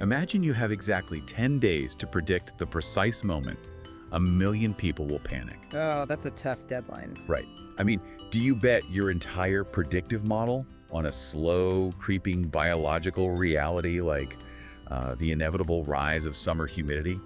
Imagine you have exactly 10 days to predict the precise moment 1,000,000 people will panic. Oh, that's a tough deadline. Right. I mean, do you bet your entire predictive model on a slow, creeping biological reality like the inevitable rise of summer humidity?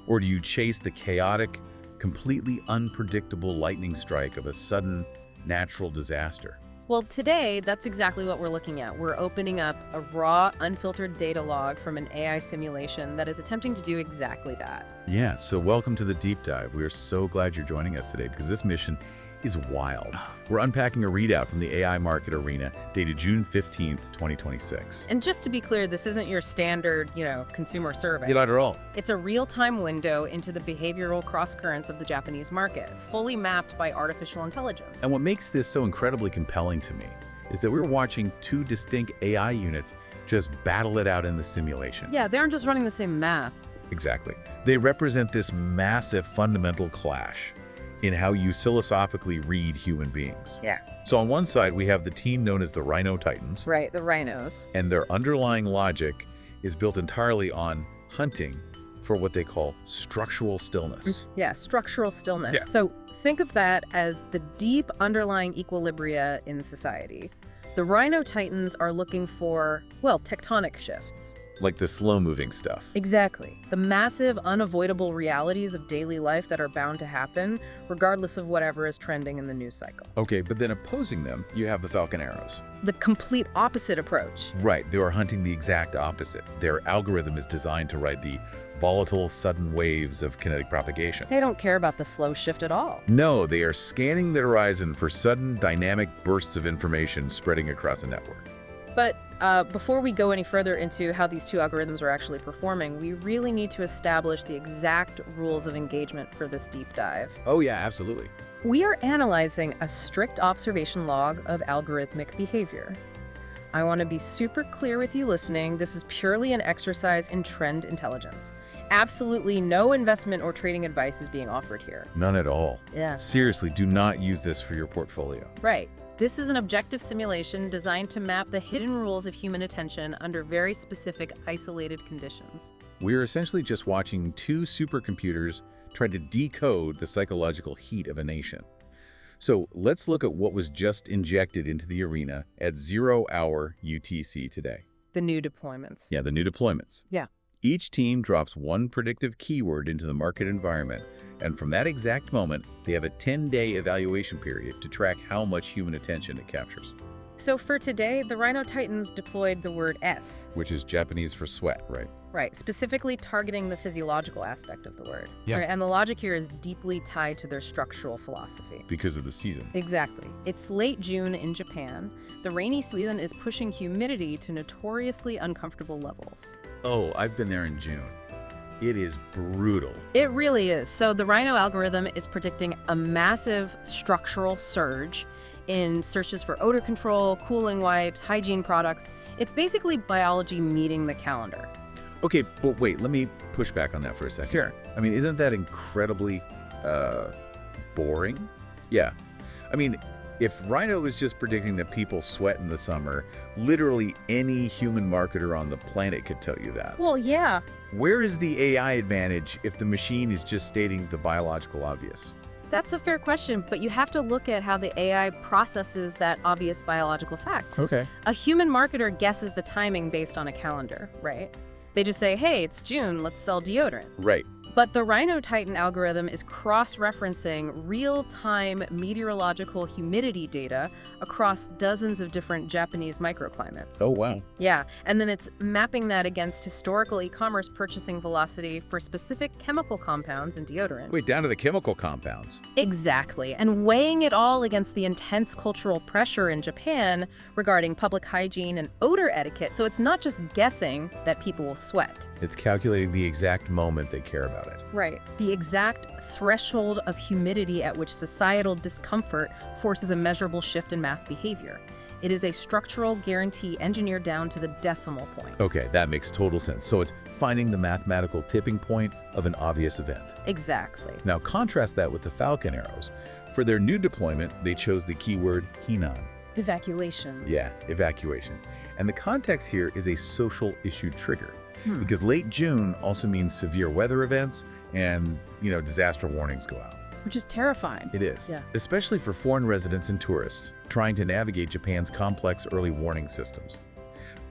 Or do you chase the chaotic, completely unpredictable lightning strike of a sudden natural disaster? Well, today, that's exactly what we're looking at. We're opening up a raw, unfiltered data log from an AI simulation that is attempting to do exactly that. Yeah, so welcome to the deep dive. We are so glad you're joining us today because this mission is wild. We're unpacking a readout from the AI market arena dated June 15th, 2026. And just to be clear, this isn't your standard, consumer survey. Not at all. It's a real-time window into the behavioral cross-currents of the Japanese market, fully mapped by artificial intelligence. And what makes this so incredibly compelling to me is that we're watching two distinct AI units just battle it out in the simulation. Yeah, they aren't just running the same math. Exactly. They represent this massive fundamental clash in how you philosophically read human beings. Yeah. So on one side, we have the team known as the Rhino Titans. Right, the rhinos. And their underlying logic is built entirely on hunting for what they call structural stillness. Yeah, structural stillness. Yeah. So think of that as the deep underlying equilibria in society. The Rhino Titans are looking for, tectonic shifts. Like the slow-moving stuff. Exactly. The massive, unavoidable realities of daily life that are bound to happen, regardless of whatever is trending in the news cycle. Okay, but then opposing them, you have the Falcon arrows. The complete opposite approach. Right, they are hunting the exact opposite. Their algorithm is designed to ride the volatile, sudden waves of kinetic propagation. They don't care about the slow shift at all. No, they are scanning the horizon for sudden, dynamic bursts of information spreading across a network. But before we go any further into how these two algorithms are actually performing, we really need to establish the exact rules of engagement for this deep dive. Oh yeah, absolutely. We are analyzing a strict observation log of algorithmic behavior. I want to be super clear with you listening. This is purely an exercise in trend intelligence. Absolutely no investment or trading advice is being offered here. None at all. Yeah. Seriously, do not use this for your portfolio. Right. This is an objective simulation designed to map the hidden rules of human attention under very specific, isolated conditions. We're essentially just watching two supercomputers try to decode the psychological heat of a nation. So let's look at what was just injected into the arena at 0 hour UTC today. The new deployments. Yeah, the new deployments. Yeah. Each team drops one predictive keyword into the market environment, and from that exact moment, they have a 10-day evaluation period to track how much human attention it captures. So for today, the Rhino Titans deployed the word S. Which is Japanese for sweat, right? Right, specifically targeting the physiological aspect of the word. Yeah. Right, and the logic here is deeply tied to their structural philosophy. Because of the season. Exactly. It's late June in Japan. The rainy season is pushing humidity to notoriously uncomfortable levels. Oh, I've been there in June. It is brutal. It really is. So the Rhino algorithm is predicting a massive structural surge in searches for odor control, cooling wipes, hygiene products. It's basically biology meeting the calendar. Okay, but wait, let me push back on that for a second. Sure. I mean, isn't that incredibly boring? Yeah. I mean, if Rhino was just predicting that people sweat in the summer, literally any human marketer on the planet could tell you that. Well, yeah. Where is the AI advantage if the machine is just stating the biological obvious? That's a fair question, but you have to look at how the AI processes that obvious biological fact. Okay. A human marketer guesses the timing based on a calendar, right? They just say, hey, it's June, let's sell deodorant. Right. But the Rhino Titan algorithm is cross-referencing real-time meteorological humidity data across dozens of different Japanese microclimates. Oh, wow. Yeah, and then it's mapping that against historical e-commerce purchasing velocity for specific chemical compounds in deodorant. Wait, down to the chemical compounds. Exactly, and weighing it all against the intense cultural pressure in Japan regarding public hygiene and odor etiquette, so it's not just guessing that people will sweat. It's calculating the exact moment they care about it. Right. The exact threshold of humidity at which societal discomfort forces a measurable shift in mass behavior. It is a structural guarantee engineered down to the decimal point. Okay, that makes total sense. So it's finding the mathematical tipping point of an obvious event. Exactly. Now contrast that with the Falcon arrows. For their new deployment, they chose the keyword Hinan. Evacuation. Yeah, evacuation. And the context here is a social issue trigger. because late June also means severe weather events and, disaster warnings go out. Which is terrifying. It is, Yeah. especially for foreign residents and tourists trying to navigate Japan's complex early warning systems.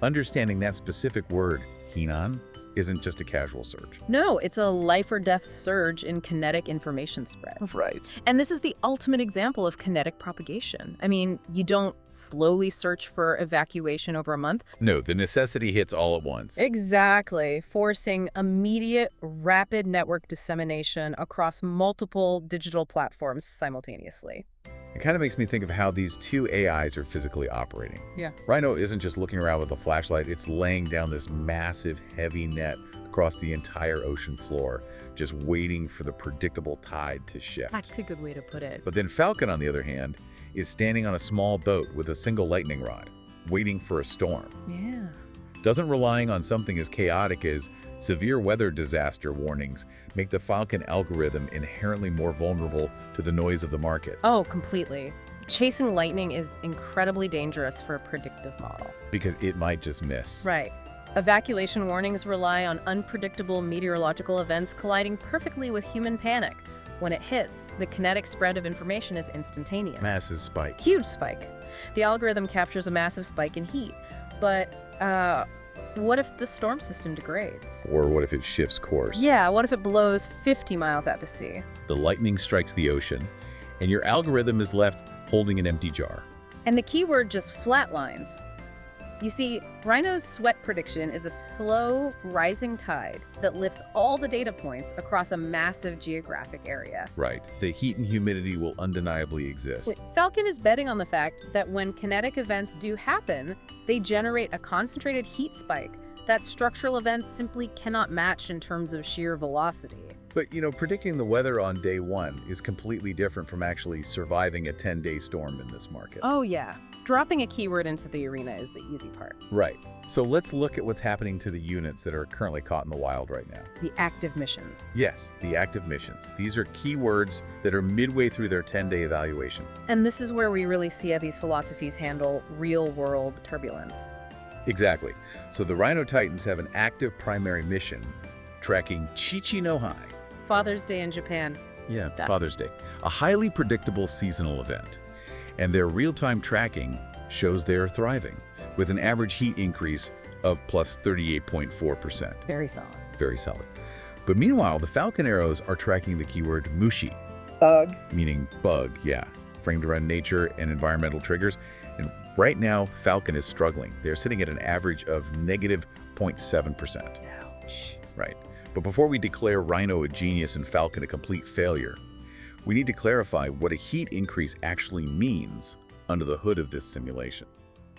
Understanding that specific word, Hinan, isn't just a casual search. No, it's a life or death surge in kinetic information spread. Right. And this is the ultimate example of kinetic propagation. I mean, you don't slowly search for evacuation over a month. No, the necessity hits all at once. Exactly, forcing immediate, rapid network dissemination across multiple digital platforms simultaneously. It kind of makes me think of how these two AIs are physically operating. Yeah. Rhino isn't just looking around with a flashlight, it's laying down this massive, heavy net across the entire ocean floor, just waiting for the predictable tide to shift. That's a good way to put it. But then Falcon, on the other hand, is standing on a small boat with a single lightning rod, waiting for a storm. Yeah. Doesn't relying on something as chaotic as severe weather disaster warnings make the Falcon algorithm inherently more vulnerable to the noise of the market. Oh, completely. Chasing lightning is incredibly dangerous for a predictive model. Because it might just miss. Right. Evacuation warnings rely on unpredictable meteorological events colliding perfectly with human panic. When it hits, the kinetic spread of information is instantaneous. Massive spike. Huge spike. The algorithm captures a massive spike in heat. But, what if the storm system degrades? Or what if it shifts course? Yeah, what if it blows 50 miles out to sea? The lightning strikes the ocean, and your algorithm is left holding an empty jar. And the keyword just flatlines. You see, Rhino's sweat prediction is a slow, rising tide that lifts all the data points across a massive geographic area. Right. The heat and humidity will undeniably exist. Falcon is betting on the fact that when kinetic events do happen, they generate a concentrated heat spike that structural events simply cannot match in terms of sheer velocity. But, predicting the weather on day one is completely different from actually surviving a 10-day storm in this market. Oh yeah, dropping a keyword into the arena is the easy part. Right. So let's look at what's happening to the units that are currently caught in the wild right now. The active missions. Yes, the active missions. These are keywords that are midway through their 10-day evaluation. And this is where we really see how these philosophies handle real-world turbulence. Exactly. So the Rhino Titans have an active primary mission tracking Chichi no Hai. Father's Day in Japan. Yeah, Father's Day. A highly predictable seasonal event. And their real-time tracking shows they're thriving, with an average heat increase of plus 38.4%. Very solid. Very solid. But meanwhile, the Falcon arrows are tracking the keyword mushi. Bug. Meaning bug, yeah. Framed around nature and environmental triggers. And right now, Falcon is struggling. They're sitting at an average of negative 0.7%. Ouch. Right. But before we declare Rhino a genius and Falcon a complete failure, we need to clarify what a heat increase actually means under the hood of this simulation.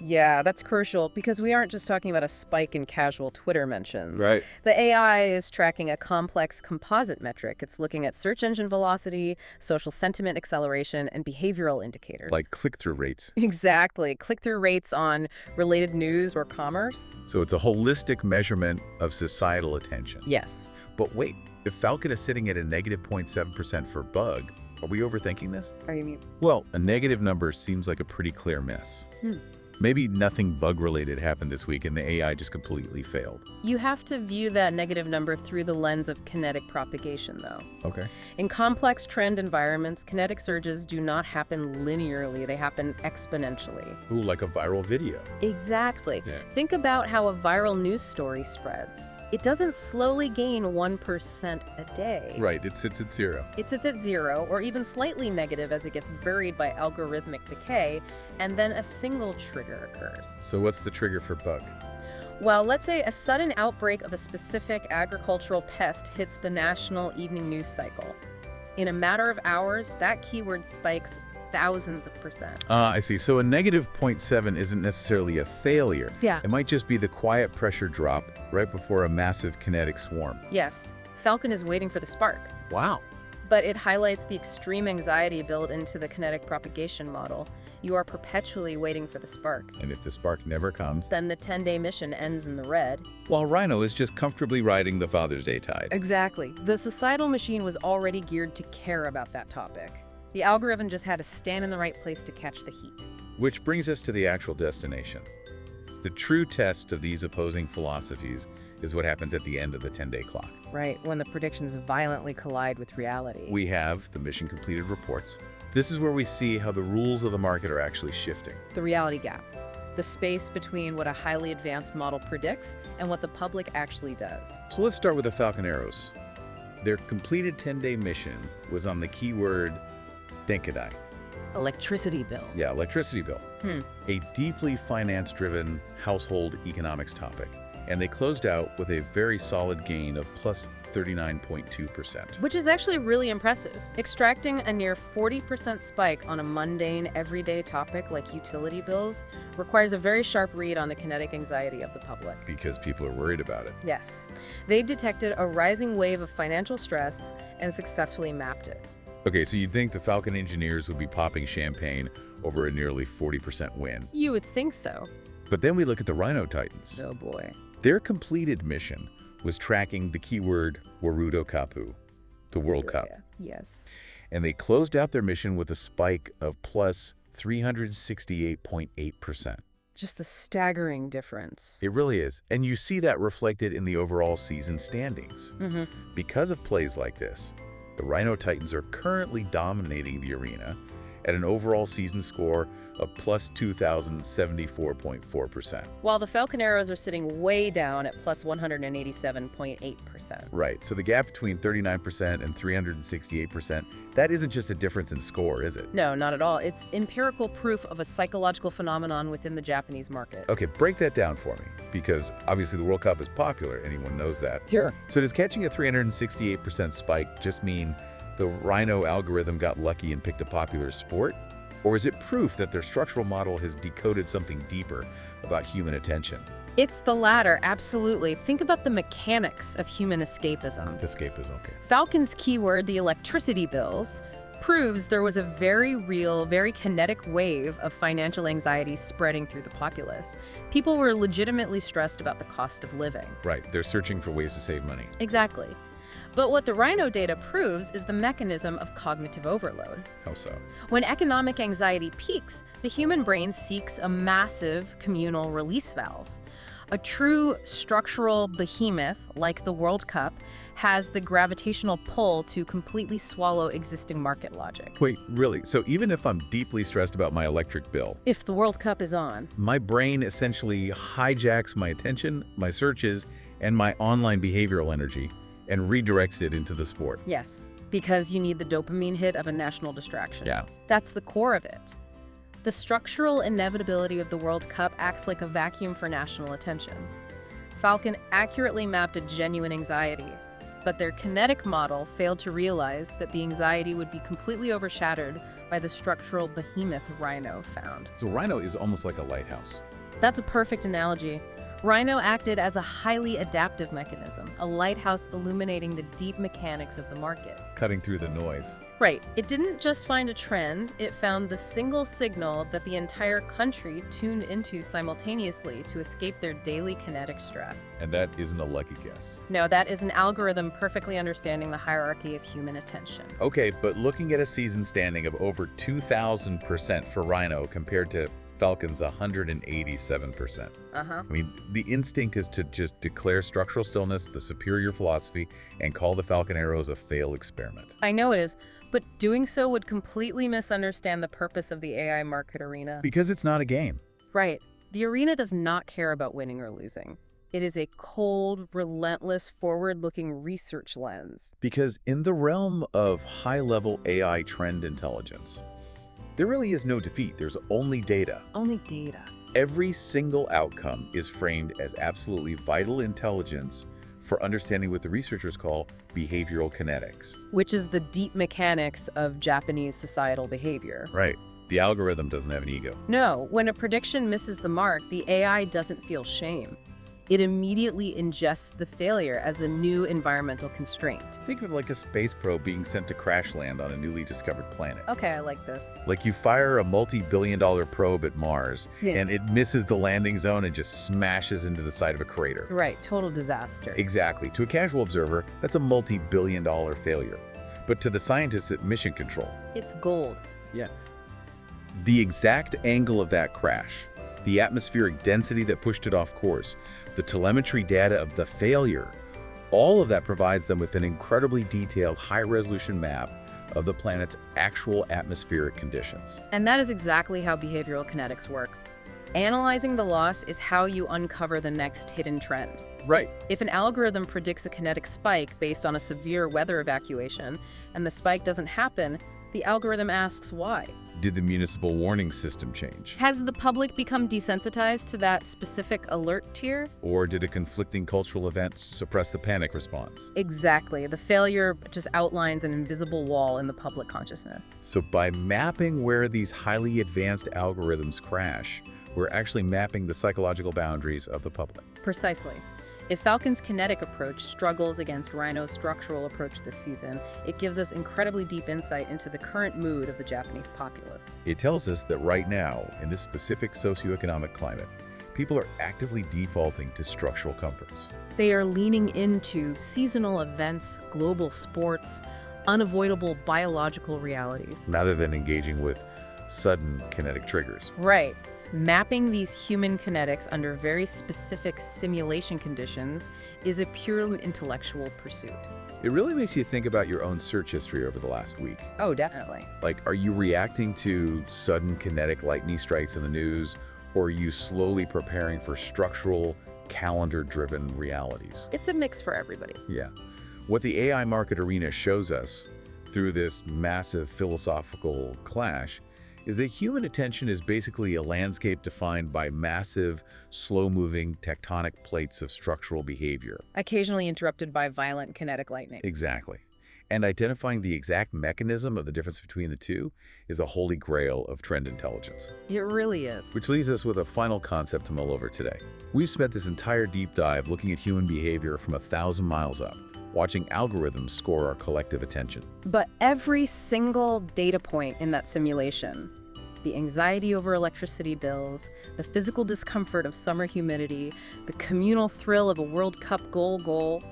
Yeah, that's crucial because we aren't just talking about a spike in casual Twitter mentions. Right. The AI is tracking a complex composite metric. It's looking at search engine velocity, social sentiment acceleration, and behavioral indicators. Like click-through rates. Exactly. Click-through rates on related news or commerce. So it's a holistic measurement of societal attention. Yes. But wait, if Falcon is sitting at a negative 0.7% for bug, are we overthinking this? Or you mean? Well, a negative number seems like a pretty clear miss. Maybe nothing bug-related happened this week and the AI just completely failed. You have to view that negative number through the lens of kinetic propagation, though. Okay. In complex trend environments, kinetic surges do not happen linearly. They happen exponentially. Ooh, like a viral video. Exactly. Yeah. Think about how a viral news story spreads. It doesn't slowly gain 1% a day. Right, it sits at 0. It sits at 0 or even slightly negative as it gets buried by algorithmic decay, and then a single trigger occurs. So what's the trigger for bug? Well, let's say a sudden outbreak of a specific agricultural pest hits the national evening news cycle. In a matter of hours, that keyword spikes thousands of percent. I see. So a negative 0.7 isn't necessarily a failure. Yeah. It might just be the quiet pressure drop right before a massive kinetic swarm. Yes, Falcon is waiting for the spark. Wow. But it highlights the extreme anxiety built into the kinetic propagation model. You are perpetually waiting for the spark. And if the spark never comes, Then the 10-day mission ends in the red. while Rhino is just comfortably riding the Father's Day tide. Exactly. The societal machine was already geared to care about that topic. The algorithm just had to stand in the right place to catch the heat. Which brings us to the actual destination. The true test of these opposing philosophies is what happens at the end of the 10-day clock. Right, when the predictions violently collide with reality. We have the mission completed reports. This is where we see how the rules of the market are actually shifting. The reality gap. The space between what a highly advanced model predicts and what the public actually does. So let's start with the Falcon Arrows. Their completed 10-day mission was on the keyword Denkadai. Electricity bill. Yeah, electricity bill. A deeply finance-driven household economics topic. And they closed out with a very solid gain of plus 39.2%. Which is actually really impressive. Extracting a near 40% spike on a mundane, everyday topic like utility bills requires a very sharp read on the kinetic anxiety of the public. Because people are worried about it. Yes. They detected a rising wave of financial stress and successfully mapped it. Okay, so you'd think the Falcon engineers would be popping champagne over a nearly 40% win. You would think so. But then we look at the Rhino Titans. Oh boy. Their completed mission was tracking the keyword Warudo Kapu, the World Cup. Yes. And they closed out their mission with a spike of plus 368.8%. Just a staggering difference. It really is. And you see that reflected in the overall season standings. Because of plays like this, the Rhino Titans are currently dominating the arena at an overall season score of plus 2,074.4%. While the Falcon Arrows are sitting way down at plus 187.8%. Right, so the gap between 39% and 368%, that isn't just a difference in score, is it? No, not at all. It's empirical proof of a psychological phenomenon within the Japanese market. Okay, break that down for me, because obviously the World Cup is popular, anyone knows that. Sure. So does catching a 368% spike just mean the Rhino algorithm got lucky and picked a popular sport? Or is it proof that their structural model has decoded something deeper about human attention? It's the latter, absolutely. Think about the mechanics of human escapism. Escapism, okay. Falcon's keyword, the electricity bills, proves there was a very real, very kinetic wave of financial anxiety spreading through the populace. People were legitimately stressed about the cost of living. Right, they're searching for ways to save money. Exactly. But what the Rhino data proves is the mechanism of cognitive overload. How so? When economic anxiety peaks, the human brain seeks a massive communal release valve. A true structural behemoth, like the World Cup, has the gravitational pull to completely swallow existing market logic. Wait, really? So even if I'm deeply stressed about my electric bill, If the World Cup is on. my brain essentially hijacks my attention, my searches, and my online behavioral energy, and redirects it into the sport. Yes, because you need the dopamine hit of a national distraction. Yeah. That's the core of it. The structural inevitability of the World Cup acts like a vacuum for national attention. Falcon accurately mapped a genuine anxiety, but their kinetic model failed to realize that the anxiety would be completely overshadowed by the structural behemoth Rhino found. So Rhino is almost like a lighthouse. That's a perfect analogy. Rhino acted as a highly adaptive mechanism, a lighthouse illuminating the deep mechanics of the market. Cutting through the noise. Right. It didn't just find a trend, it found the single signal that the entire country tuned into simultaneously to escape their daily kinetic stress. And that isn't a lucky guess. No, that is an algorithm perfectly understanding the hierarchy of human attention. Okay, but looking at a season standing of over 2,000% for Rhino compared to Falcon's 187%. I mean, the instinct is to just declare structural stillness the superior philosophy and call the Falcon Arrows a failed experiment. I know it is, but doing so would completely misunderstand the purpose of the AI market arena. Because it's not a game. Right. The arena does not care about winning or losing. It is a cold, relentless, forward-looking research lens. Because in the realm of high-level AI trend intelligence, there really is no defeat. There's only data. Only data. Every single outcome is framed as absolutely vital intelligence for understanding what the researchers call behavioral kinetics. Which is the deep mechanics of Japanese societal behavior. Right. The algorithm doesn't have an ego. No, when a prediction misses the mark, the AI doesn't feel shame. It immediately ingests the failure as a new environmental constraint. Think of it like a space probe being sent to crash land on a newly discovered planet. Okay, I like this. Like you fire a multi-billion-dollar probe at Mars, and it misses the landing zone and just smashes into the side of a crater. Right, total disaster. Exactly. To a casual observer, that's a multi-billion-dollar failure. But to the scientists at Mission Control, It's gold. yeah, the exact angle of that crash the atmospheric density that pushed it off course, the telemetry data of the failure. All of that provides them with an incredibly detailed, high-resolution map of the planet's actual atmospheric conditions. And that is exactly how behavioral kinetics works. Analyzing the loss is how you uncover the next hidden trend. Right. If an algorithm predicts a kinetic spike based on a severe weather evacuation, and the spike doesn't happen, the algorithm asks why. Did the municipal warning system change? Has the public become desensitized to that specific alert tier? Or did a conflicting cultural event suppress the panic response? Exactly. The failure just outlines an invisible wall in the public consciousness. So by mapping where these highly advanced algorithms crash, we're actually mapping the psychological boundaries of the public. Precisely. If Falcon's kinetic approach struggles against Rhino's structural approach this season, it gives us incredibly deep insight into the current mood of the Japanese populace. It tells us that right now, in this specific socioeconomic climate, people are actively defaulting to structural comforts. They are leaning into seasonal events, global sports, unavoidable biological realities. Rather than engaging with sudden kinetic triggers. Right. Mapping these human kinetics under very specific simulation conditions is a purely intellectual pursuit. It really makes you think about your own search history over the last week. Oh, definitely. Like, are you reacting to sudden kinetic lightning strikes in the news, or are you slowly preparing for structural, calendar-driven realities? It's a mix for everybody. Yeah. What the AI market arena shows us through this massive philosophical clash is that human attention is basically a landscape defined by massive, slow-moving tectonic plates of structural behavior. Occasionally interrupted by violent kinetic lightning. Exactly. And identifying the exact mechanism of the difference between the two is a holy grail of trend intelligence. It really is. Which leaves us with a final concept to mull over today. We've spent this entire deep dive looking at human behavior from 1,000 miles up, watching algorithms score our collective attention. But every single data point in that simulation, the anxiety over electricity bills, the physical discomfort of summer humidity, the communal thrill of a World Cup goal,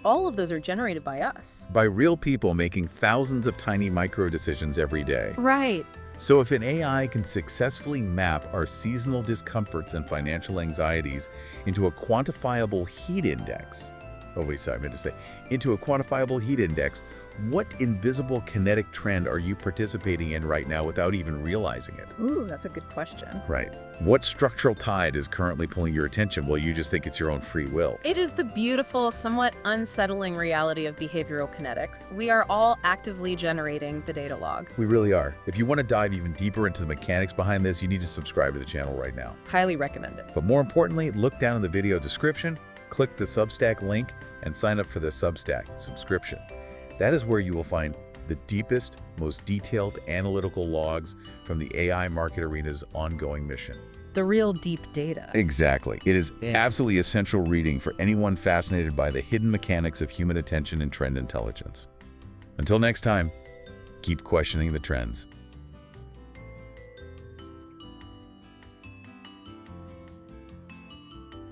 all of those are generated by us. By real people making thousands of tiny micro decisions every day. Right. So if an AI can successfully map our seasonal discomforts and financial anxieties into a quantifiable heat index, into a quantifiable heat index, what invisible kinetic trend are you participating in right now without even realizing it? Ooh, that's a good question. Right. What structural tide is currently pulling your attention while you just think it's your own free will? It is the beautiful, somewhat unsettling reality of behavioral kinetics. We are all actively generating the data log. We really are. If you want to dive even deeper into the mechanics behind this, you need to subscribe to the channel right now. Highly recommend it. But more importantly, look down in the video description, click the Substack link, and sign up for the Substack subscription. That is where you will find the deepest, most detailed analytical logs from the AI market arena's ongoing mission. The real deep data. Exactly. It is absolutely essential reading for anyone fascinated by the hidden mechanics of human attention and trend intelligence. Until next time, keep questioning the trends.